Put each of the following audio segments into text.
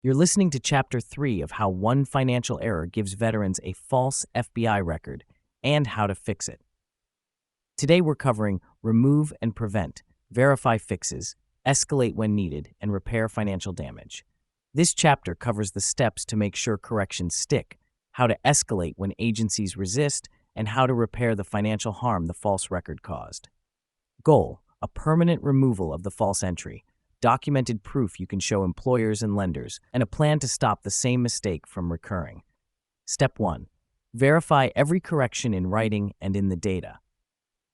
You're listening to Chapter 3 of How One Financial Error Gives Veterans a False FBI Record and How to Fix It. Today we're covering Remove and Prevent, Verify Fixes, Escalate When Needed, and Repair Financial Damage. This chapter covers the steps to make sure corrections stick, how to escalate when agencies resist, and how to repair the financial harm the false record caused. Goal: a permanent removal of the false entry, documented proof you can show employers and lenders, and a plan to stop the same mistake from recurring. Step 1. Verify every correction in writing and in the data.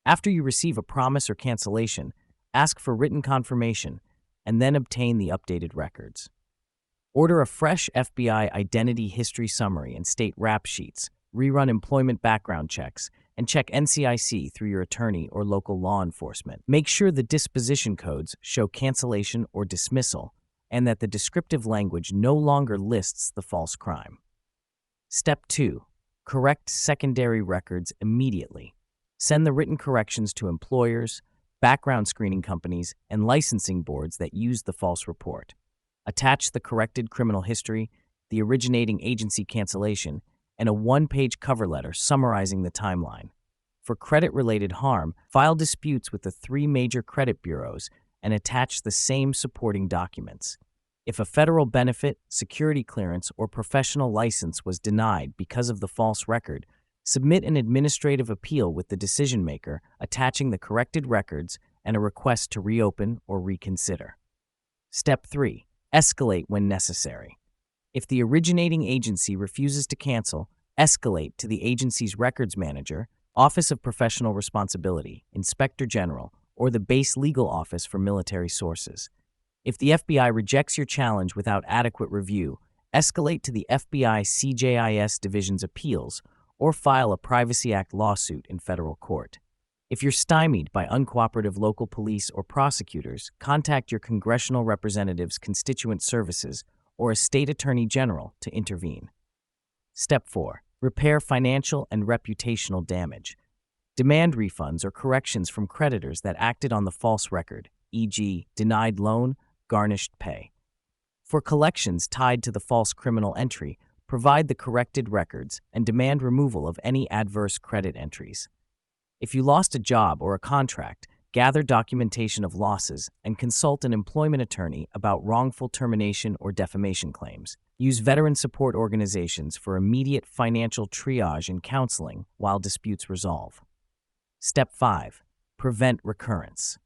After you receive a promise or cancellation, ask for written confirmation and then obtain the updated records. Order a fresh FBI identity history summary and state rap sheets, rerun employment background checks, and check NCIC through your attorney or local law enforcement. Make sure the disposition codes show cancellation or dismissal and that the descriptive language no longer lists the false crime. Step 2. Correct secondary records immediately. Send the written corrections to employers, background screening companies, and licensing boards that use the false report. Attach the corrected criminal history, the originating agency cancellation, and a one-page cover letter summarizing the timeline. For credit-related harm, file disputes with the 3 major credit bureaus and attach the same supporting documents. If a federal benefit, security clearance, or professional license was denied because of the false record, submit an administrative appeal with the decision-maker attaching the corrected records and a request to reopen or reconsider. Step 3. Escalate when necessary. If the originating agency refuses to cancel, escalate to the agency's records manager, Office of Professional Responsibility, Inspector General, or the base legal office for military sources. If the FBI rejects your challenge without adequate review, escalate to the FBI CJIS Division's appeals or file a Privacy Act lawsuit in federal court. If you're stymied by uncooperative local police or prosecutors, contact your congressional representative's constituent services or a state attorney general to intervene. Step 4. Repair financial and reputational damage. Demand refunds or corrections from creditors that acted on the false record, e.g., denied loan, garnished pay. For collections tied to the false criminal entry, provide the corrected records and demand removal of any adverse credit entries. If you lost a job or a contract, gather documentation of losses and consult an employment attorney about wrongful termination or defamation claims. Use veteran support organizations for immediate financial triage and counseling while disputes resolve. Step 5. Prevent recurrence.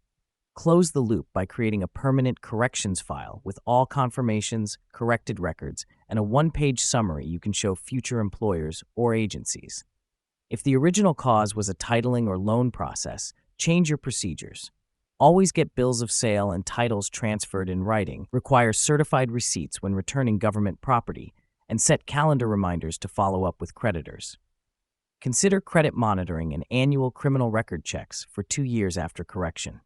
Close the loop by creating a permanent corrections file with all confirmations, corrected records, and a one-page summary you can show future employers or agencies. If the original cause was a titling or loan process, change your procedures. Always get bills of sale and titles transferred in writing, require certified receipts when returning government property, and set calendar reminders to follow up with creditors. Consider credit monitoring and annual criminal record checks for 2 years after correction.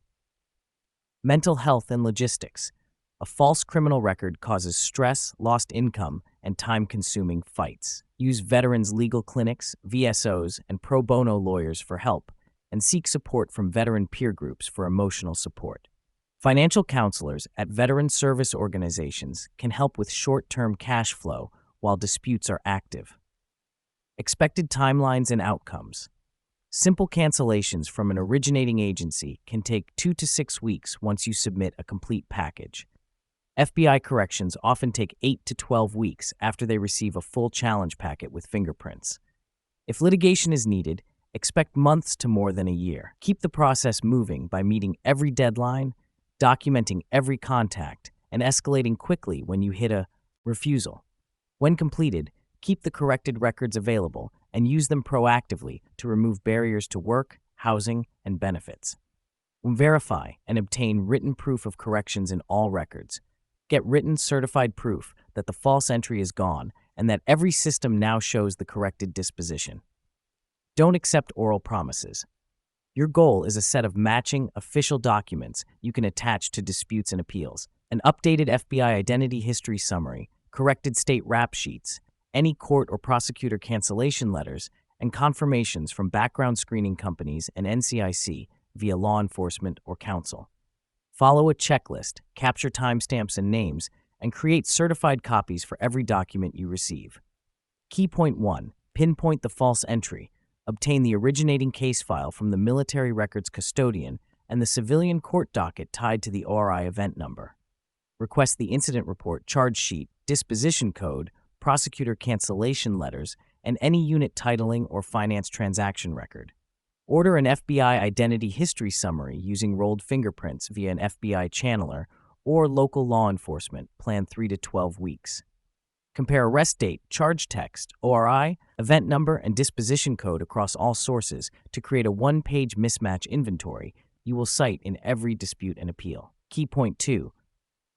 Mental health and logistics. A false criminal record causes stress, lost income, and time-consuming fights. Use veterans' legal clinics, VSOs, and pro bono lawyers for help, and seek support from veteran peer groups for emotional support. Financial counselors at veteran service organizations can help with short-term cash flow while disputes are active. Expected timelines and outcomes. Simple cancellations from an originating agency can take 2 to 6 weeks once you submit a complete package. FBI corrections often take 8 to 12 weeks after they receive a full challenge packet with fingerprints. If litigation is needed, expect months to more than a year. Keep the process moving by meeting every deadline, documenting every contact, and escalating quickly when you hit a refusal. When completed, keep the corrected records available and use them proactively to remove barriers to work, housing, and benefits. Verify and obtain written proof of corrections in all records. Get written certified proof that the false entry is gone and that every system now shows the corrected disposition. Don't accept oral promises. Your goal is a set of matching, official documents you can attach to disputes and appeals, an updated FBI identity history summary, corrected state rap sheets, any court or prosecutor cancellation letters, and confirmations from background screening companies and NCIC via law enforcement or counsel. Follow a checklist, capture timestamps and names, and create certified copies for every document you receive. Key point 1. Pinpoint the false entry. Obtain the originating case file from the military records custodian and the civilian court docket tied to the ORI event number. Request the incident report, charge sheet, disposition code, prosecutor cancellation letters, and any unit titling or finance transaction record. Order an FBI identity history summary using rolled fingerprints via an FBI channeler or local law enforcement, plan 3 to 12 weeks. Compare arrest date, charge text, ORI, event number, and disposition code across all sources to create a one-page mismatch inventory you will cite in every dispute and appeal. Key point 2.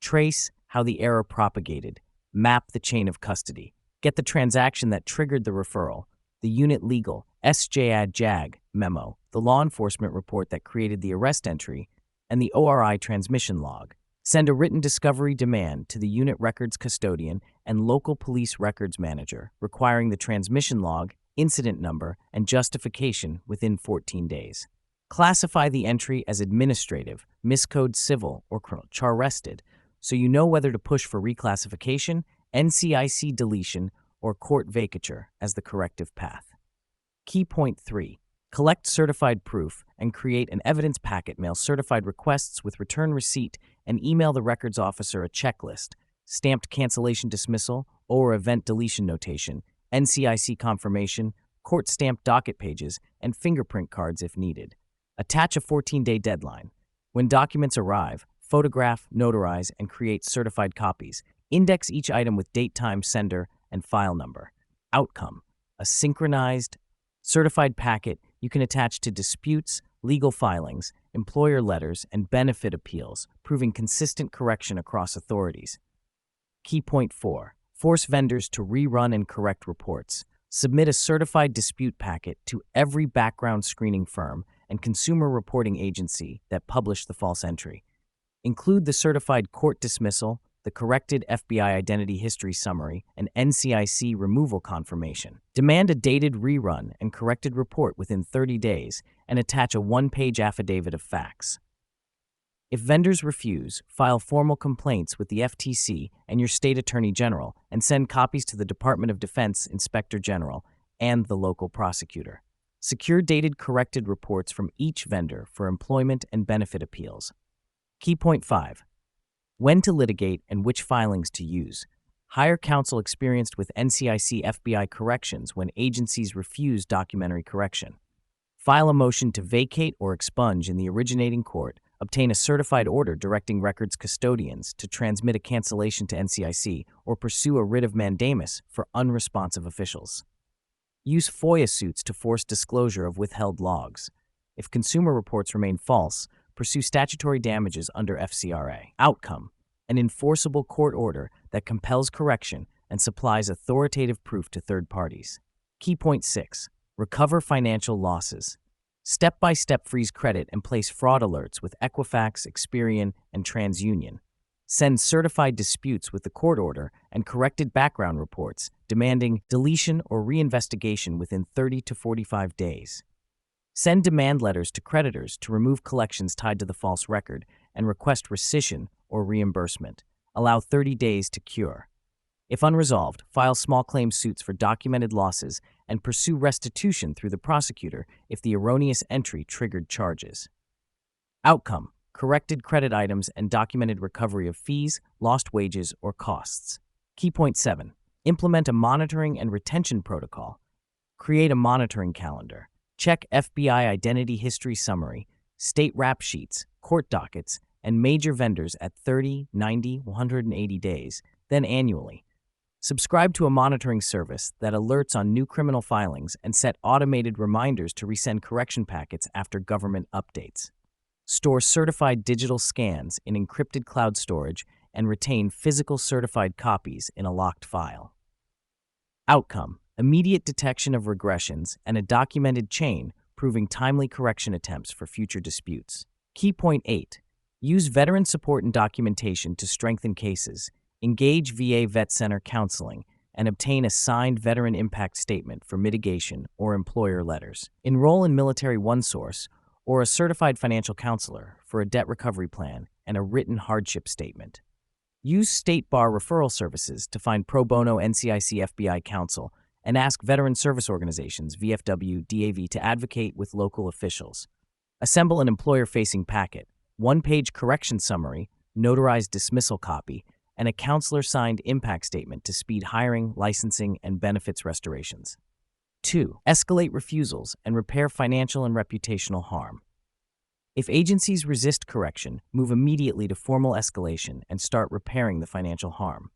Trace how the error propagated. Map the chain of custody. Get the transaction that triggered the referral, the unit legal, SJAD-JAG memo, the law enforcement report that created the arrest entry, and the ORI transmission log. Send a written discovery demand to the unit records custodian and local police records manager, requiring the transmission log, incident number, and justification within 14 days. Classify the entry as administrative, miscode civil, or criminal, arrested, so you know whether to push for reclassification, NCIC deletion, or court vacatur as the corrective path. Key point 3. Collect certified proof and create an evidence packet. Mail certified requests with return receipt and email the records officer a checklist, stamped cancellation dismissal or event deletion notation, NCIC confirmation, court-stamped docket pages, and fingerprint cards if needed. Attach a 14-day deadline. When documents arrive, photograph, notarize, and create certified copies. Index each item with date, time, sender, and file number. Outcome: a synchronized, certified packet you can attach to disputes, legal filings, employer letters, and benefit appeals, proving consistent correction across authorities. Key point 4. Force vendors to rerun and correct reports. Submit a certified dispute packet to every background screening firm and consumer reporting agency that published the false entry. Include the certified court dismissal, the corrected FBI identity history summary, and NCIC removal confirmation. Demand a dated rerun and corrected report within 30 days and attach a one-page affidavit of facts. If vendors refuse, file formal complaints with the FTC and your state attorney general and send copies to the Department of Defense Inspector General and the local prosecutor. Secure dated corrected reports from each vendor for employment and benefit appeals. Key point 5. When to litigate and which filings to use. Hire counsel experienced with NCIC FBI corrections when agencies refuse documentary correction. File a motion to vacate or expunge in the originating court. Obtain a certified order directing records custodians to transmit a cancellation to NCIC or pursue a writ of mandamus for unresponsive officials. Use FOIA suits to force disclosure of withheld logs. If consumer reports remain false, pursue statutory damages under FCRA. Outcome: an enforceable court order that compels correction and supplies authoritative proof to third parties. Key point 6. Recover financial losses. Step-by-step freeze credit and place fraud alerts with Equifax, Experian, and TransUnion. Send certified disputes with the court order and corrected background reports, demanding deletion or reinvestigation within 30 to 45 days. Send demand letters to creditors to remove collections tied to the false record and request rescission or reimbursement. Allow 30 days to cure. If unresolved, file small claim suits for documented losses and pursue restitution through the prosecutor if the erroneous entry triggered charges. Outcome: corrected credit items and documented recovery of fees, lost wages, or costs. Key point 7. Implement a monitoring and retention protocol. Create a monitoring calendar. Check FBI identity history summary, state rap sheets, court dockets, and major vendors at 30, 90, 180 days, then annually. Subscribe to a monitoring service that alerts on new criminal filings and set automated reminders to resend correction packets after government updates. Store certified digital scans in encrypted cloud storage and retain physical certified copies in a locked file. Outcome: immediate detection of regressions and a documented chain proving timely correction attempts for future disputes. Key point 8. Use veteran support and documentation to strengthen cases. Engage VA Vet Center counseling and obtain a signed Veteran Impact Statement for mitigation or employer letters. Enroll in Military OneSource or a certified financial counselor for a debt recovery plan and a written hardship statement. Use State Bar Referral Services to find pro bono NCIC FBI counsel and ask veteran service organizations, VFW, DAV, to advocate with local officials. Assemble an employer-facing packet, one-page correction summary, notarized dismissal copy, and a counselor-signed impact statement to speed hiring, licensing, and benefits restorations. 2. Escalate refusals and repair financial and reputational harm. If agencies resist correction, move immediately to formal escalation and start repairing the financial harm.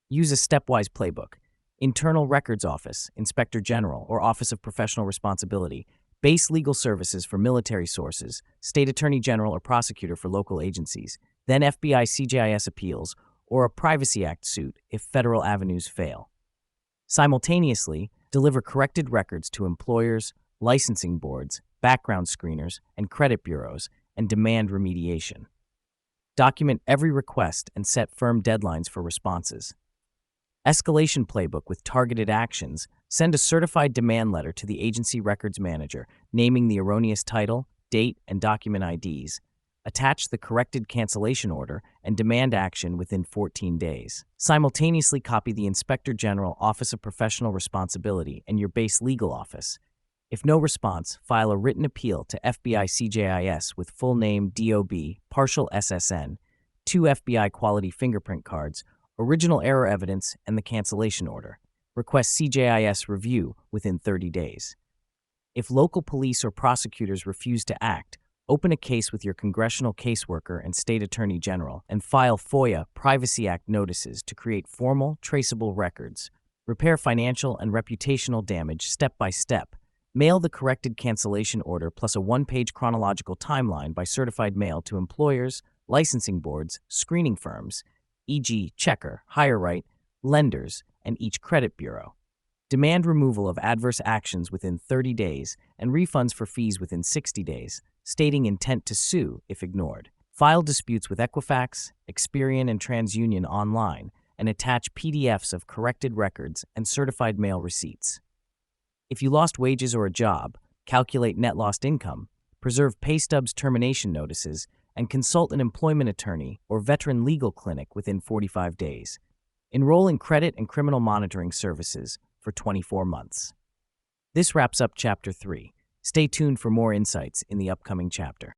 Use a stepwise playbook. Internal Records Office, Inspector General, or Office of Professional Responsibility. Base legal services for military sources, State Attorney General or prosecutor for local agencies, then FBI CJIS appeals, or a Privacy Act suit if federal avenues fail. Simultaneously, deliver corrected records to employers, licensing boards, background screeners, and credit bureaus, and demand remediation. Document every request and set firm deadlines for responses. Escalation Playbook with targeted actions. Send a certified demand letter to the agency records manager, naming the erroneous title, date, and document IDs. Attach the corrected cancellation order and demand action within 14 days. Simultaneously copy the Inspector General, Office of Professional Responsibility, and your base legal office. If no response, file a written appeal to FBI CJIS with full name, DOB, partial SSN, 2 FBI quality fingerprint cards, original error evidence, and the cancellation order. Request CJIS review within 30 days. If local police or prosecutors refuse to act, open a case with your congressional caseworker and state attorney general and file FOIA Privacy Act notices to create formal, traceable records. Repair financial and reputational damage step by step. Mail the corrected cancellation order plus a one-page chronological timeline by certified mail to employers, licensing boards, screening firms, e.g. Checker, HireRight, lenders, and each credit bureau. Demand removal of adverse actions within 30 days and refunds for fees within 60 days, stating intent to sue if ignored. File disputes with Equifax, Experian, and TransUnion online and attach PDFs of corrected records and certified mail receipts. If you lost wages or a job, calculate net lost income, preserve pay stubs, termination notices, and consult an employment attorney or veteran legal clinic within 45 days. Enroll in credit and criminal monitoring services for 24 months. This wraps up Chapter 3. Stay tuned for more insights in the upcoming chapter.